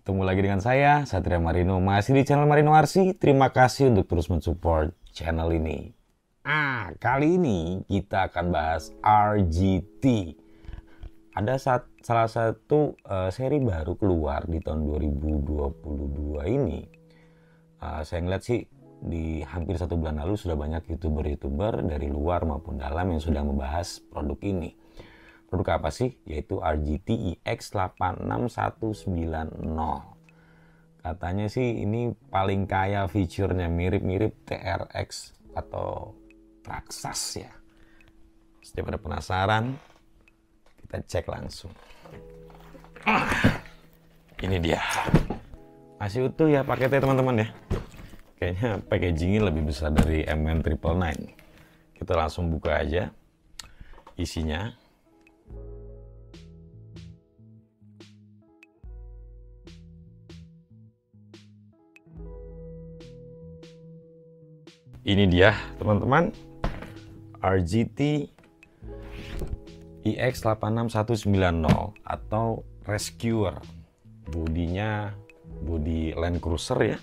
Ketemu lagi dengan saya, Satria Marino, masih di channel Marino RC. Terima kasih untuk terus mensupport channel ini. Kali ini kita akan bahas RGT. Ada salah satu seri baru keluar di tahun 2022 ini. Saya ngeliat sih di hampir 1 bulan lalu sudah banyak youtuber dari luar maupun dalam yang sudah membahas produk ini. Produk apa sih? Yaitu RGT EX86190. Katanya sih ini paling kaya fiturnya, mirip-mirip TRX atau Traxxas ya. Setiap ada penasaran, kita cek langsung. Ini dia. Masih utuh ya paketnya teman-teman ya. Kayaknya packagingnya lebih besar dari MN999. Kita langsung buka aja isinya. Ini dia teman-teman, RGT EX86190 atau Rescuer. Bodinya bodi Land Cruiser ya.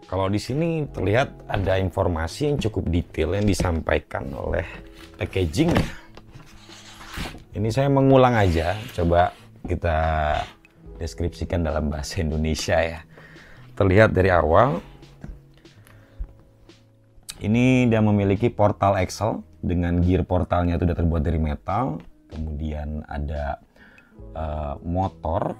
Kalau di sini terlihat ada informasi yang cukup detail yang disampaikan oleh packagingnya. Ini saya mengulang aja, coba kita deskripsikan dalam bahasa Indonesia ya. Terlihat dari awal. Ini dia memiliki portal axle dengan gear portalnya itu sudah terbuat dari metal. Kemudian ada motor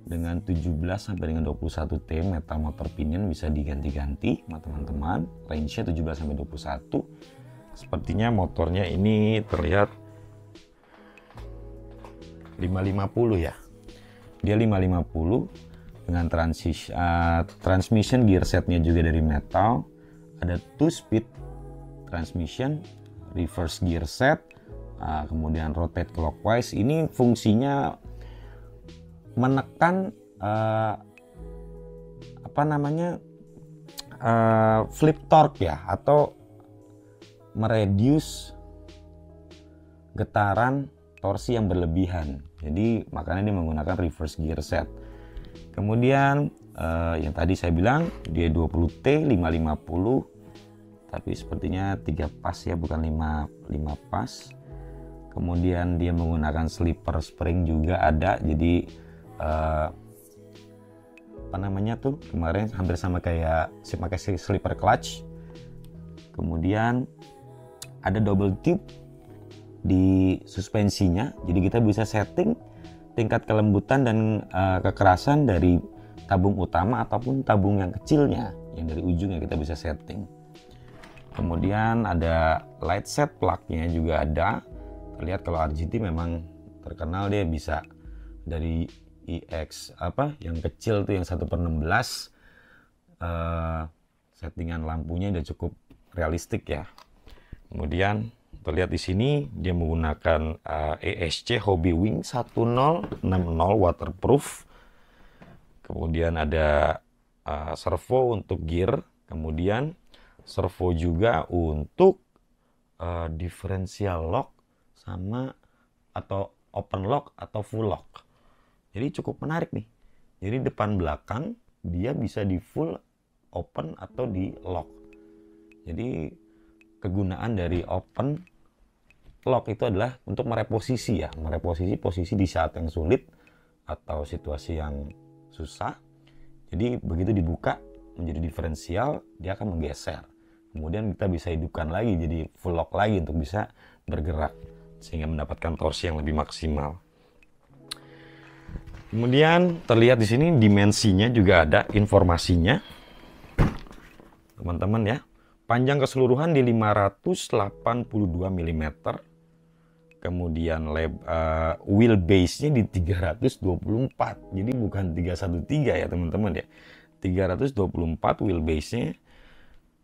dengan 17 sampai dengan 21 T metal motor pinion, bisa diganti-ganti teman-teman. Range-nya 17 sampai 21. Sepertinya motornya ini terlihat 550 ya. Dia 550 dengan transmission gear setnya juga dari metal. Ada 2-speed transmission, reverse gear set, kemudian rotate clockwise. Ini fungsinya menekan flip torque ya, atau mereduce getaran torsi yang berlebihan. Jadi makanya dia menggunakan reverse gear set. Kemudian yang tadi saya bilang dia 20T 550, tapi sepertinya 3 pas ya, bukan 5 pas. Kemudian dia menggunakan slipper spring juga ada, jadi kemarin hampir sama kayak pakai slipper clutch. Kemudian ada double tube di suspensinya, jadi kita bisa setting tingkat kelembutan dan kekerasan dari tabung utama ataupun tabung yang kecilnya, yang dari ujungnya kita bisa setting. Kemudian ada light set plug-nya juga ada. Terlihat kalau RGT memang terkenal dia bisa dari EX yang kecil tuh yang 1/16, settingan lampunya udah cukup realistik ya. Kemudian terlihat di sini dia menggunakan ESC Hobbywing 1060 waterproof. Kemudian ada servo untuk gear, kemudian servo juga untuk differential lock sama atau open lock atau full lock. Jadi cukup menarik nih. Jadi depan belakang dia bisa di full open atau di lock. Jadi kegunaan dari open lock itu adalah untuk mereposisi posisi di saat yang sulit atau situasi yang susah. Jadi begitu dibuka menjadi diferensial, dia akan menggeser. Kemudian kita bisa hidupkan lagi jadi full lock lagi untuk bisa bergerak sehingga mendapatkan torsi yang lebih maksimal. Kemudian terlihat di sini dimensinya juga ada informasinya. Teman-teman ya. Panjang keseluruhan di 582 mm. Kemudian wheelbase-nya di 324. Jadi bukan 313 ya teman-teman ya. 324 wheelbase-nya.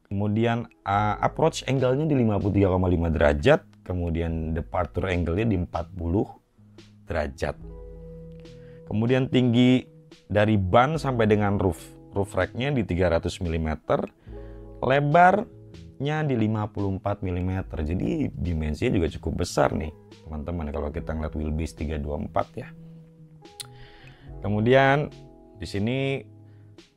Kemudian approach angle-nya di 53,5 derajat. Kemudian departure angle-nya di 40 derajat. Kemudian tinggi dari ban sampai dengan roof rack-nya di 300 mm. Lebarnya di 54 mm. Jadi dimensinya juga cukup besar nih teman-teman kalau kita ngeliat wheelbase 324 ya. Kemudian Di sini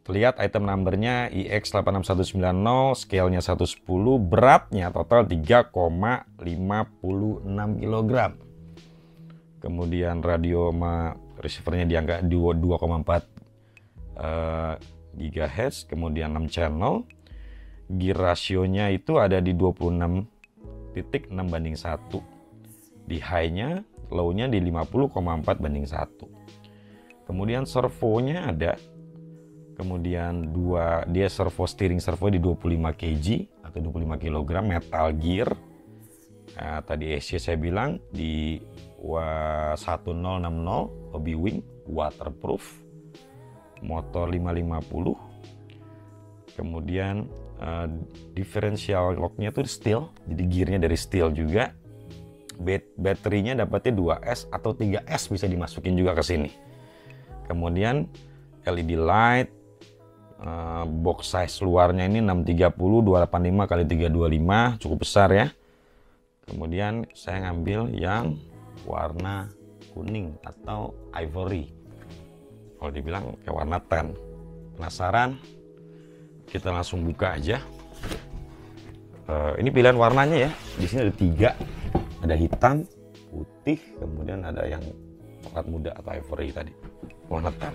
terlihat item numbernya IX86190, scale-nya 110, beratnya total 3,56 kg. Kemudian radio sama receivernya di angka 2,4 GHz, kemudian 6 channel. Gear rasionya itu ada di 26,6:1. Di high-nya, low-nya di 50,4:1. Kemudian servonya ada. Kemudian dia steering servo di 25 kg atau 25 kg metal gear. Nah, tadi ESC saya bilang di 1060 Hobby Wing waterproof, motor 550. Kemudian differential locknya tuh steel, jadi gearnya dari steel juga. Baterinya dapatnya 2S atau 3S, bisa dimasukin juga ke sini. Kemudian LED light, box size luarnya ini 630 285 x 325, cukup besar ya. Kemudian saya ngambil yang warna kuning atau ivory, kalau dibilang kayak warna tan. Penasaran? Kita langsung buka aja. Ini pilihan warnanya ya. Di sini ada 3, ada hitam, putih, kemudian ada yang coklat muda atau ivory tadi, warna tan.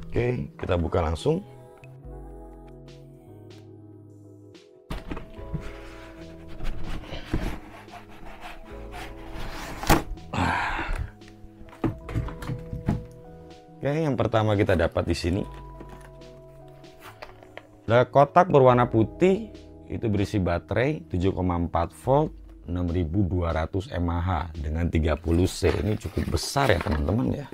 Oke, kita buka langsung. Oke, yang pertama kita dapat di sini ada kotak berwarna putih, itu berisi baterai 7,4 volt 6200 mAh dengan 30C. Ini cukup besar ya teman-teman ya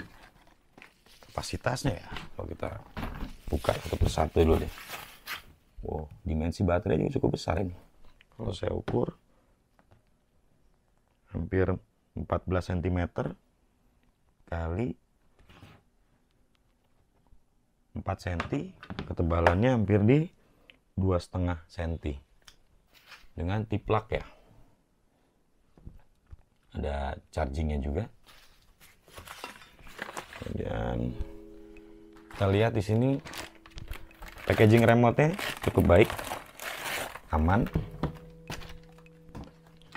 kapasitasnya ya. Kalau kita buka satu persatu dulu deh. Wow, dimensi baterainya cukup besar ini. Kalau saya ukur hampir 14 cm kali 4 cm, ketebalannya hampir di 2,5 cm dengan tiplak ya. Ada chargingnya juga. Kemudian kita lihat di sini packaging remote-nya cukup baik, aman.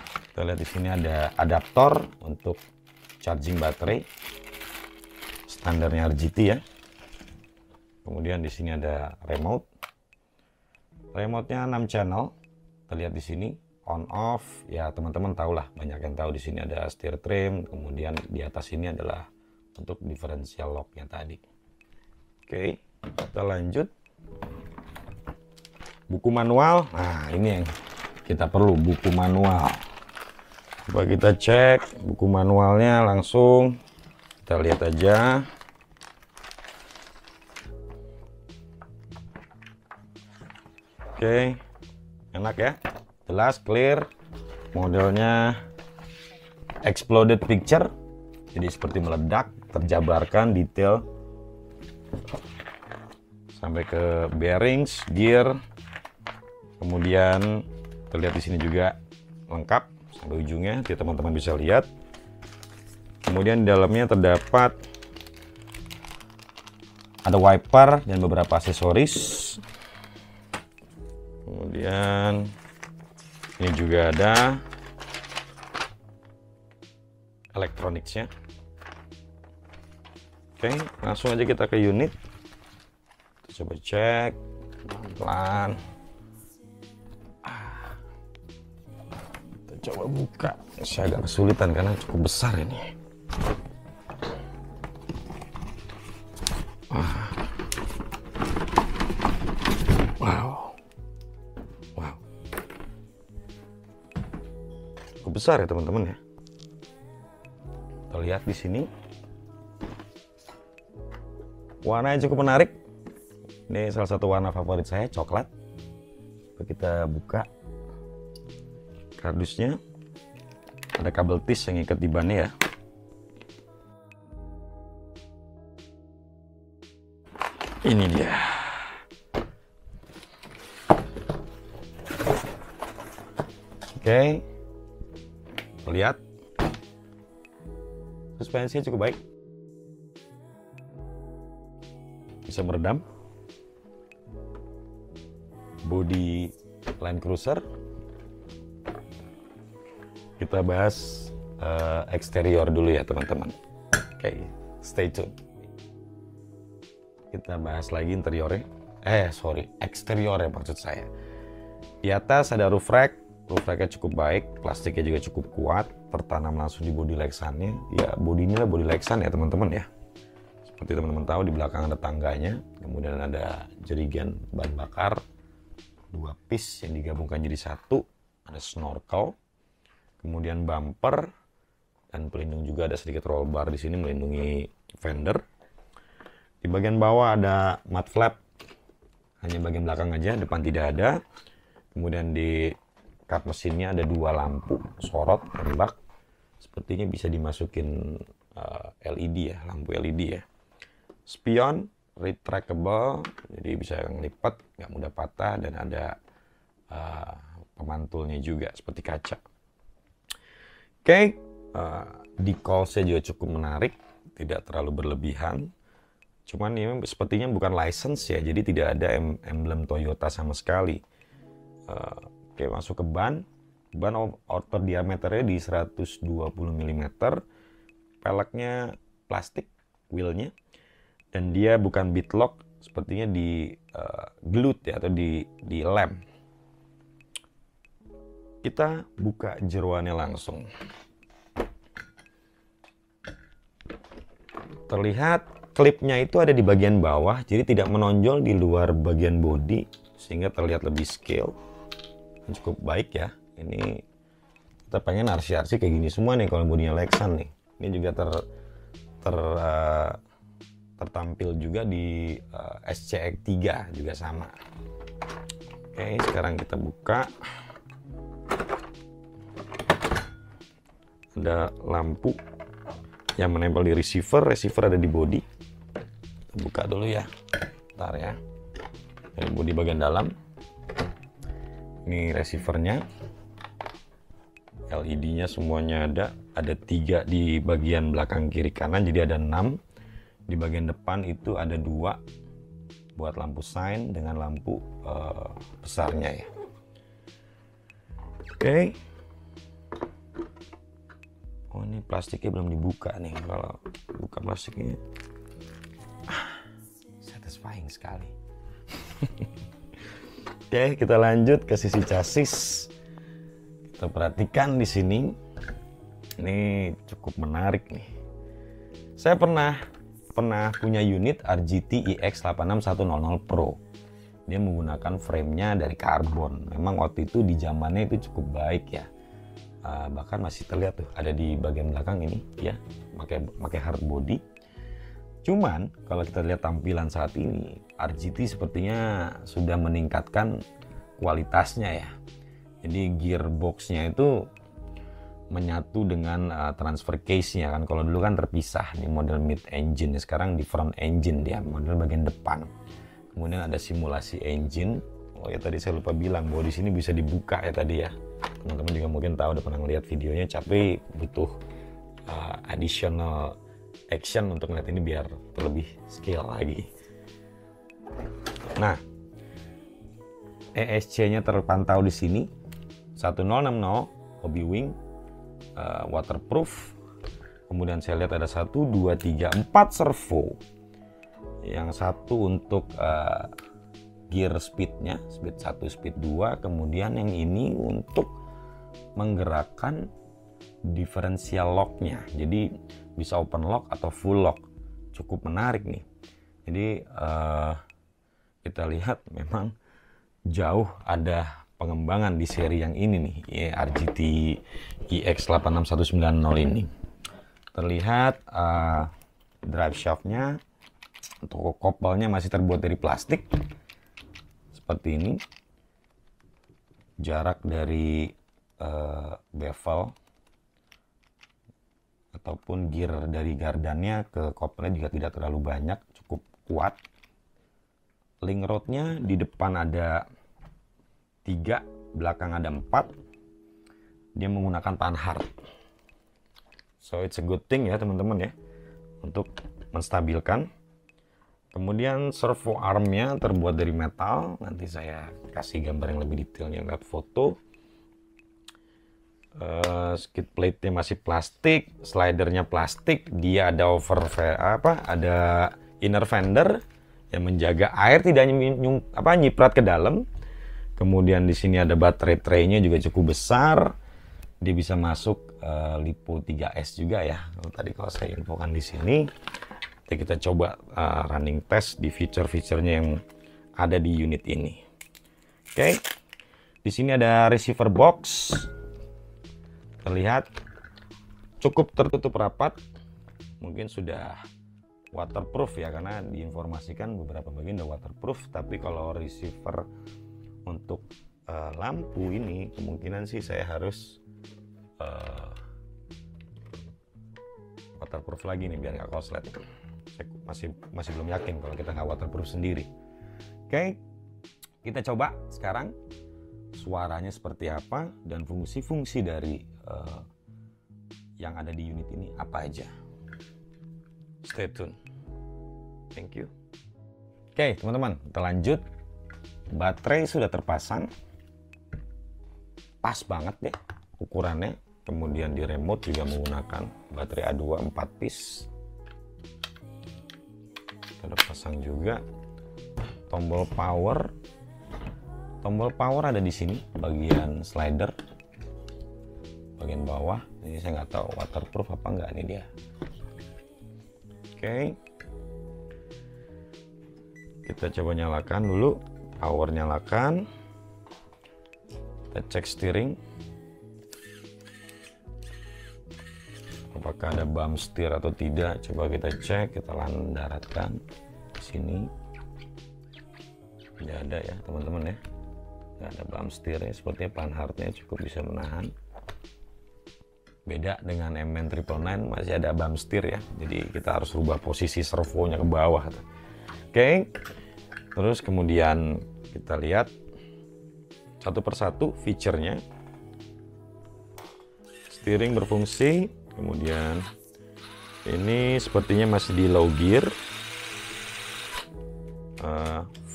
Kita lihat di sini ada adaptor untuk charging baterai, standarnya RGT ya. Kemudian di sini ada remote. Remote-nya 6 channel. Kita lihat di sini on off. Ya, teman-teman tahu lah, banyak yang tahu di sini ada steer trim, kemudian di atas ini adalah untuk differential lock-nya tadi. Oke, kita lanjut. Buku manual. Nah, ini yang kita perlu, buku manual. Coba kita cek buku manualnya langsung. Kita lihat aja. Oke, enak ya, jelas, clear. Modelnya exploded picture, jadi seperti meledak, terjabarkan detail sampai ke bearings, gear. Kemudian terlihat di sini juga lengkap sampai ujungnya, jadi teman-teman bisa lihat. Kemudian di dalamnya terdapat ada wiper dan beberapa aksesoris. Kemudian ini juga ada elektroniknya. Oke, langsung aja kita ke unit. Kita coba cek pelan-pelan. Kita coba buka. Saya agak kesulitan karena cukup besar ini. Besar ya teman-teman ya. Kita lihat di sini warnanya cukup menarik. Ini salah satu warna favorit saya, coklat. Kita buka kardusnya. Ada kabel tis yang ikat di bannya ya. Ini dia. Oke. Lihat, suspensinya cukup baik. Di bisa meredam. Bodi Land Cruiser. Kita bahas eksterior dulu ya teman-teman. Oke, stay tune. Kita bahas lagi interiornya. Eksteriornya maksud saya. Di atas ada roof rack. Roof racknya cukup baik, plastiknya juga cukup kuat, tertanam langsung di bodi Lexan-nya. Ya, bodi ini lah bodi Lexan ya teman-teman ya. Seperti teman-teman tahu, di belakang ada tangganya, kemudian ada jerigen bahan bakar, 2 piece yang digabungkan jadi satu, ada snorkel, kemudian bumper, dan pelindung juga ada sedikit roll bar di sini melindungi fender. Di bagian bawah ada mud flap, hanya bagian belakang aja, depan tidak ada. Kemudian di kap mesinnya ada 2 lampu sorot tembak, sepertinya bisa dimasukin LED ya, lampu LED ya. Spion retractable, jadi bisa ngelipat, nggak mudah patah, dan ada pemantulnya juga seperti kaca. Oke, decalsnya juga cukup menarik, tidak terlalu berlebihan. Cuman ini sepertinya bukan license ya, jadi tidak ada emblem Toyota sama sekali. Oke, masuk ke ban. Ban outer diameternya di 120 mm. Peleknya plastik, wheelnya. Dan dia bukan bead lock, sepertinya di glut ya, atau di lem. Kita buka jeroannya langsung. Terlihat klipnya itu ada di bagian bawah, jadi tidak menonjol di luar bagian bodi, sehingga terlihat lebih scale. Cukup baik ya. Ini kita pengen RC-RC kayak gini semua nih kalau bodinya Lexan nih. Ini juga tertampil juga di SCX-3 juga sama. Oke, sekarang kita buka. Ada lampu yang menempel di receiver ada di bodi. Kita buka dulu ya, bentar ya. Dari bodi bagian dalam, ini receivernya, LED-nya semuanya ada 3 di bagian belakang kiri kanan, jadi ada 6. Di bagian depan itu ada 2 buat lampu sign dengan lampu besarnya ya. Oke. Oh, ini plastiknya belum dibuka nih. Kalau buka plastiknya satisfying sekali. Oke, kita lanjut ke sisi chassis. Kita perhatikan di sini. Ini cukup menarik nih. Saya pernah punya unit RGT EX86100 Pro. Dia menggunakan frame-nya dari karbon. Memang waktu itu di zamannya itu cukup baik ya. Bahkan masih terlihat tuh ada di bagian belakang ini ya, pakai hard body. Cuman kalau kita lihat tampilan saat ini, RGT sepertinya sudah meningkatkan kualitasnya ya. Jadi gearboxnya itu menyatu dengan transfer case-nya kan. Kalau dulu kan terpisah nih model mid engine, sekarang di front engine dia, model bagian depan. Kemudian ada simulasi engine. Oh ya, tadi saya lupa bilang bahwa di sini bisa dibuka ya tadi ya. Teman-teman juga mungkin tahu, udah pernah ngeliat videonya, tapi butuh additional action untuk ngeliat ini biar lebih scale lagi. Nah, ESC-nya terpantau di sini 1060 Hobbywing, waterproof. Kemudian saya lihat ada 1, 2, 3, 4 servo. Yang satu untuk gear speednya, speed 1, speed 2. Kemudian yang ini untuk menggerakkan differential locknya, jadi bisa open lock atau full lock. Cukup menarik nih. Jadi kita lihat memang jauh ada pengembangan di seri yang ini nih, RGT EX86190 ini. Terlihat drive shaftnya untuk kopelnya masih terbuat dari plastik seperti ini. Jarak dari bevel ataupun gear dari gardannya ke kopelnya juga tidak terlalu banyak, cukup kuat. Link rodnya di depan ada 3, belakang ada 4. Dia menggunakan panhard, so it's a good thing ya teman-teman ya, untuk menstabilkan. Kemudian servo armnya terbuat dari metal. Nanti saya kasih gambar yang lebih detailnya lewat foto. Skid plate-nya masih plastik, slidernya plastik. Dia ada ada inner fender yang menjaga air tidak nyiprat ke dalam. Kemudian di sini ada baterai tray-nya juga cukup besar. Dia bisa masuk LiPo 3S juga ya. Kalau saya infokan di sini. Jadi kita coba running test di feature-featurenya yang ada di unit ini. Oke. Di sini ada receiver box. Terlihat cukup tertutup rapat. Mungkin sudah waterproof ya, karena diinformasikan beberapa bagian udah waterproof. Tapi kalau receiver untuk lampu ini kemungkinan sih saya harus waterproof lagi nih biar nggak korslet. Saya masih belum yakin kalau kita nggak waterproof sendiri. Oke, kita coba sekarang suaranya seperti apa dan fungsi-fungsi dari yang ada di unit ini apa aja. Stay tune. Thank you. Oke, teman-teman, kita lanjut. Baterai sudah terpasang. Pas banget deh ukurannya. Kemudian di remote juga menggunakan baterai A2 4 piece. Kita udah pasang juga. Tombol power. Tombol power ada di sini, bagian slider. Bagian bawah. Ini saya nggak tahu waterproof apa enggak nih dia. Oke. Kita coba nyalakan dulu. Power nyalakan. Kita cek steering. Apakah ada bump steer atau tidak? Coba kita cek. Kita daratkan di sini. Tidak ada ya teman-teman ya. Tidak ada bump steer ya. Sepertinya panhardnya cukup bisa menahan. Beda dengan MN999 masih ada bump steer ya. Jadi kita harus rubah posisi servonya ke bawah. Oke. Terus kemudian kita lihat satu persatu feature-nya. Steering berfungsi. Kemudian ini sepertinya masih di low gear.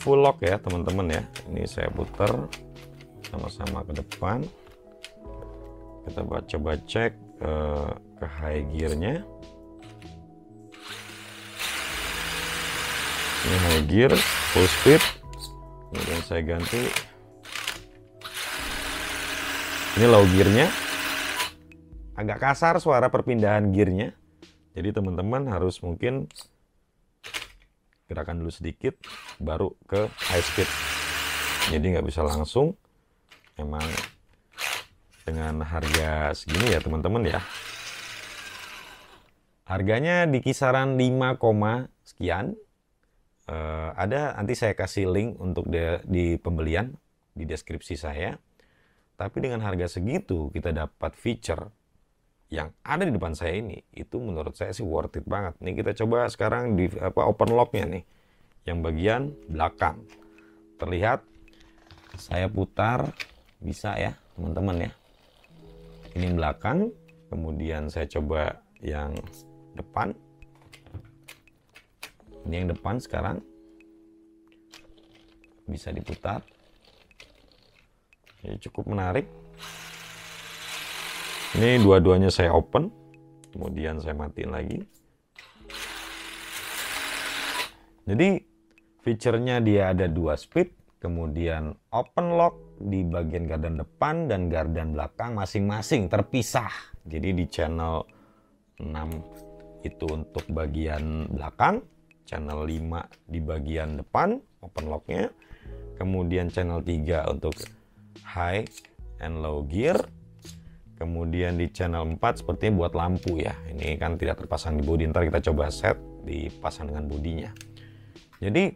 Full lock ya teman-teman ya. Ini saya putar sama-sama ke depan. Kita coba cek ke high gear-nya. Ini high gear, full speed. Kemudian saya ganti. Ini low gear-nya. Agak kasar suara perpindahan gear-nya. Jadi teman-teman harus mungkin gerakan dulu sedikit, baru ke high speed. Jadi nggak bisa langsung. Memang dengan harga segini ya teman-teman ya. Harganya di kisaran 5, sekian. Ada nanti saya kasih link untuk di pembelian di deskripsi saya. Tapi dengan harga segitu kita dapat feature yang ada di depan saya ini, itu menurut saya sih worth it banget. Nih kita coba sekarang di open lock-nya nih, yang bagian belakang. Terlihat saya putar bisa ya teman-teman ya. Ini belakang, kemudian saya coba yang depan. Ini yang depan sekarang bisa diputar. Ini cukup menarik. Ini dua-duanya saya open, kemudian saya matiin lagi. Jadi fiturnya dia ada 2 speed, kemudian open lock di bagian gardan depan dan gardan belakang masing-masing terpisah. Jadi di channel 6 itu untuk bagian belakang, channel 5 di bagian depan open locknya, kemudian channel 3 untuk high and low gear. Kemudian di channel 4 sepertinya buat lampu ya. Ini kan tidak terpasang di bodi. Ntar kita coba set dipasang dengan bodinya. Jadi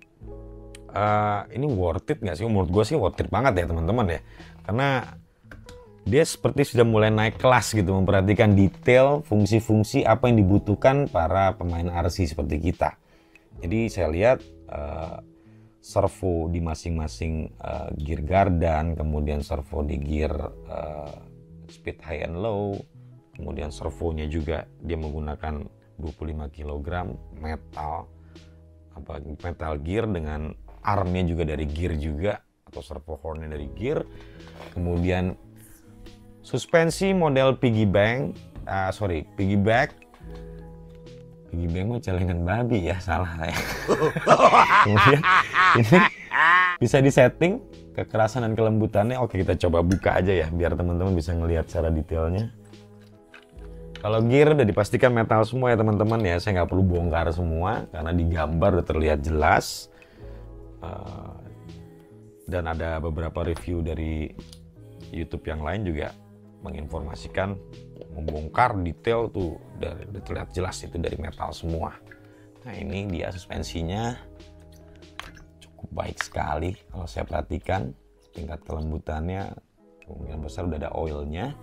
ini worth it nggak sih? Menurut gue sih worth it banget ya teman-teman ya. Karena dia seperti sudah mulai naik kelas gitu. Memperhatikan detail, fungsi-fungsi apa yang dibutuhkan para pemain RC seperti kita. Jadi saya lihat servo di masing-masing gear gardan. Kemudian servo di gear speed high and low, kemudian servonya juga dia menggunakan 25 kg metal metal gear dengan armnya juga dari gear juga, atau servo hornnya dari gear. Kemudian suspensi model piggyback mah celengan babi ya, salah ya. Kemudian ini bisa disetting kekerasan dan kelembutannya. Oke, kita coba buka aja ya biar teman-teman bisa ngelihat secara detailnya. Kalau gear udah dipastikan metal semua ya teman-teman ya, saya nggak perlu bongkar semua karena di gambar udah terlihat jelas. Dan ada beberapa review dari YouTube yang lain juga menginformasikan, membongkar detail tuh udah terlihat jelas itu dari metal semua. Nah ini dia suspensinya, cukup baik sekali kalau saya perhatikan, tingkat kelembutannya kemungkinan besar udah ada oilnya.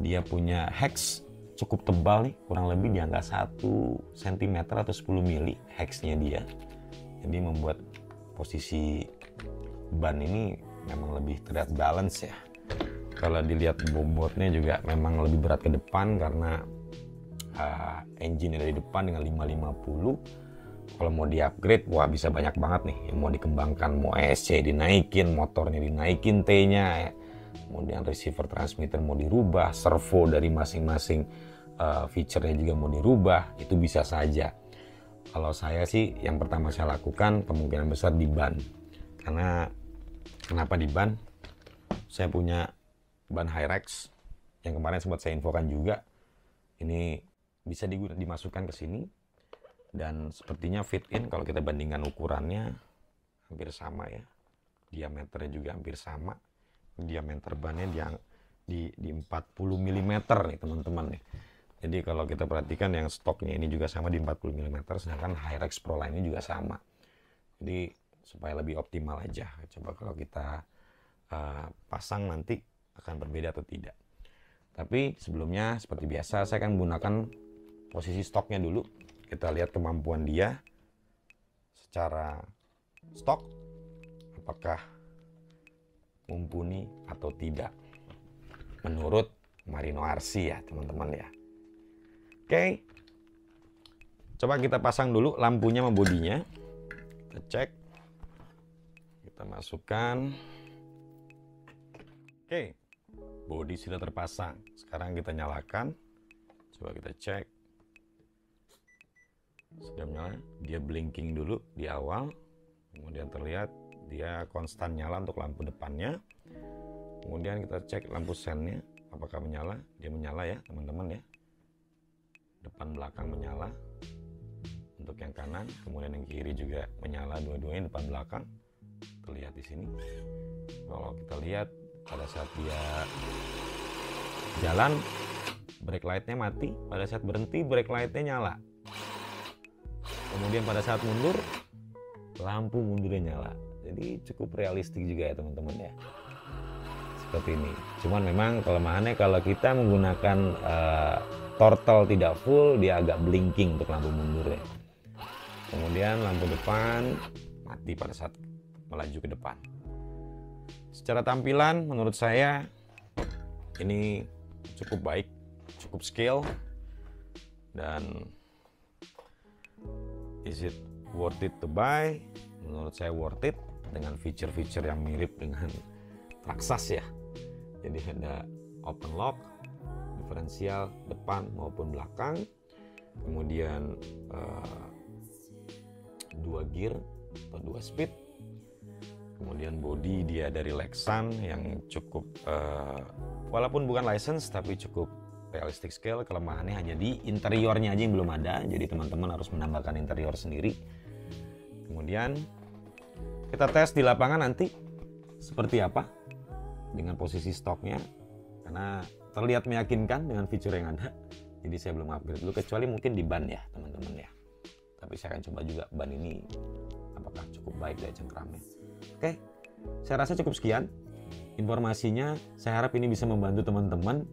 Dia punya hex cukup tebal nih, kurang lebih di angka 1 cm atau 10 mili hexnya dia. Jadi membuat posisi ban ini memang lebih terlihat balance ya. Kalau dilihat bobotnya juga memang lebih berat ke depan karena engine dari depan dengan 550. Kalau mau di upgrade, wah bisa banyak banget nih yang mau dikembangkan. Mau ESC dinaikin, motornya dinaikin T-nya ya. Kemudian receiver transmitter mau dirubah, servo dari masing-masing feature-nya juga mau dirubah, itu bisa saja. Kalau saya sih yang pertama saya lakukan kemungkinan besar di ban. Karena kenapa di ban? Saya punya ban Hyrax yang kemarin sempat saya infokan juga. Ini bisa dimasukkan ke sini dan sepertinya fit in kalau kita bandingkan ukurannya hampir sama ya. Diameternya juga hampir sama. Diameter bannya di 40 mm nih teman-teman nih. Jadi kalau kita perhatikan yang stoknya ini juga sama di 40 mm, sedangkan Hyrax Pro lainnya juga sama. Jadi supaya lebih optimal aja. Coba kalau kita pasang nanti akan berbeda atau tidak. Tapi sebelumnya seperti biasa saya akan menggunakan posisi stoknya dulu. Kita lihat kemampuan dia secara stok, apakah mumpuni atau tidak menurut Marino RC ya teman-teman ya. Oke, coba kita pasang dulu lampunya sama bodinya. Kita cek, kita masukkan. Oke, bodi sudah terpasang. Sekarang kita nyalakan, coba kita cek. Sudah menyala, dia blinking dulu di awal, kemudian terlihat dia konstan nyala untuk lampu depannya. Kemudian kita cek lampu sennya apakah menyala. Dia menyala ya teman-teman ya. Depan belakang menyala untuk yang kanan, kemudian yang kiri juga menyala, dua-duanya depan belakang terlihat di sini. Kalau kita lihat pada saat dia jalan brake lightnya mati, pada saat berhenti brake lightnya nyala. Kemudian pada saat mundur lampu mundurnya nyala. Jadi cukup realistik juga ya teman-teman ya, seperti ini. Cuman memang kelemahannya kalau kita menggunakan throttle tidak full, dia agak blinking untuk lampu mundur ya. Kemudian lampu depan mati pada saat melaju ke depan. Secara tampilan menurut saya ini cukup baik, cukup scale, dan is it worth it to buy? Menurut saya worth it, dengan feature-feature yang mirip dengan Traxxas ya. Jadi ada open lock, diferensial depan maupun belakang, kemudian 2 gear atau 2 speed, kemudian body dia dari Lexan yang cukup walaupun bukan license tapi cukup realistic scale. Kelemahannya hanya di interiornya aja yang belum ada, jadi teman-teman harus menambahkan interior sendiri. Kemudian kita tes di lapangan nanti seperti apa dengan posisi stoknya, karena terlihat meyakinkan dengan fitur yang ada. Jadi saya belum upgrade dulu, kecuali mungkin di ban ya teman-teman ya. Tapi saya akan coba juga ban ini apakah cukup baik dari cengkramnya. Oke, saya rasa cukup sekian informasinya. Saya harap ini bisa membantu teman-teman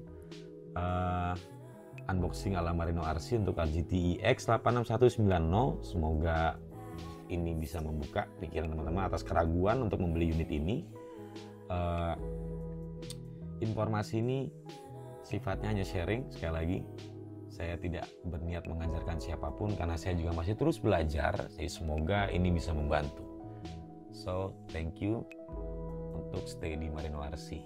unboxing ala Marino RC untuk RGT EX 86190. Semoga ini bisa membuka pikiran teman-teman atas keraguan untuk membeli unit ini. Informasi ini sifatnya hanya sharing, sekali lagi Saya tidak berniat mengajarkan siapapun karena saya juga masih terus belajar. Jadi semoga ini bisa membantu. So, thank you untuk stay di Marino RC.